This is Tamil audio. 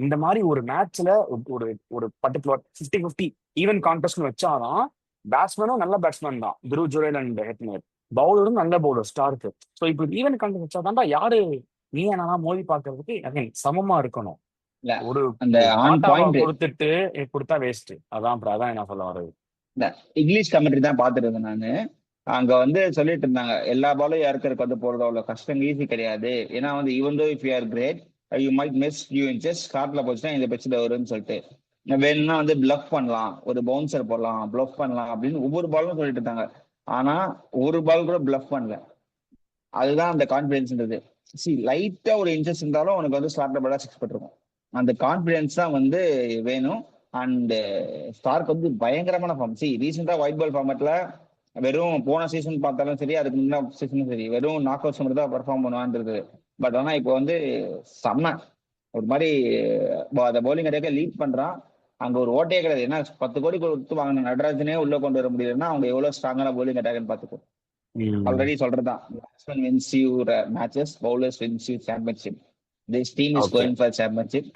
இந்த மாதிரி ஒரு மேட்ச்ல ஒரு ஒரு பர்டிகுலர் 50-50 ஈவன் கான்டெஸ்ட்னு வச்சாதான் பேட்ஸ்மேனும் நல்ல பேட்ஸ்மேன் தான் துருவ் ஜுரேல் அண்ட் ஹெட்மேயர், பவுலரும் நல்ல பவுலர் ஸ்டார்க்கு. ஸோ இப்போ ஈவன் கான்டெஸ்ட் வச்சாதான்டா யாரு நீ என்ன மோதி பார்க்கறதுக்கு again சமமா இருக்கணும். இல்ல ஒரு அந்த ஆன் டாட்டாவை பாயிண்ட் கொடுத்துட்டு கொடுத்தா வேஸ்ட். அதான் என்ன சொல்ல வர்றது. இந்த இங்கிலீஷ் கமெண்ட்ரி தான் பாத்துட்டு இருந்தேன் நானு. அங்க வந்து சொல்லிட்டு இருந்தாங்க எல்லா பாலும் யாருக்கருக்கு வந்து போறது அவ்வளவு கஷ்டம் ஈஸி கிடையாது. ஏன்னா வந்து even though if you are great you might miss you inches ஸ்டார்ட்ல போச்சுன்னா இந்த பெட்ச்ல வரும்னு சொல்லிட்டு வேணும்னா வந்து பிளஃப் பண்ணலாம், ஒரு பவுன்சர் போடலாம், பிளஃப் பண்ணலாம் அப்படின்னு ஒவ்வொரு பாலும் சொல்லிட்டு இருந்தாங்க. ஆனா ஒரு பால் கூட பிளஃப் பண்ணல. அதுதான் அந்த கான்பிடன்ஸ்ன்றது. லைட்டா ஒரு இன்ச்சஸ் இருந்தாலும் உனக்கு வந்து ஸ்டார்ட்ல போட சிக்ஸ் போட்டிருக்கும். அந்த கான்பிடன்ஸ் தான் வந்து வேணும். அண்ட் ஸ்டார்க் வந்து பயங்கரமான ஃபார்ம். ரீசெண்டா ஒயிட் பால் ஃபார்மேட்ல வெறும் போன சீசன் பார்த்தாலும் சரி, அதுக்கு முன்னாடி சீசனும் சரி, வெறும் நாக் அவுட்ஸ் மட்டும் தான் பெர்ஃபார்ம் பண்ணுவான்றது. பட் ஆனா இப்போ வந்து செம்ம ஒரு மாதிரி அந்த பவுலிங் அட்டாக்க லீட் பண்றான். அங்க ஒரு ஓட்டையே கிடையாது. ஏன்னா 10 கோடி கொடுத்து வாங்கின நடராஜனே உள்ள கொண்டு வர முடியலன்னா அவங்க எவ்வளவு ஸ்ட்ராங்கான பவுலிங் அட்டாக்னு பாத்துக்கோ. ஆல்ரெடி சொல்றதுதான், batsmen wins you matches, bowlers wins you championship. This team is going for championship.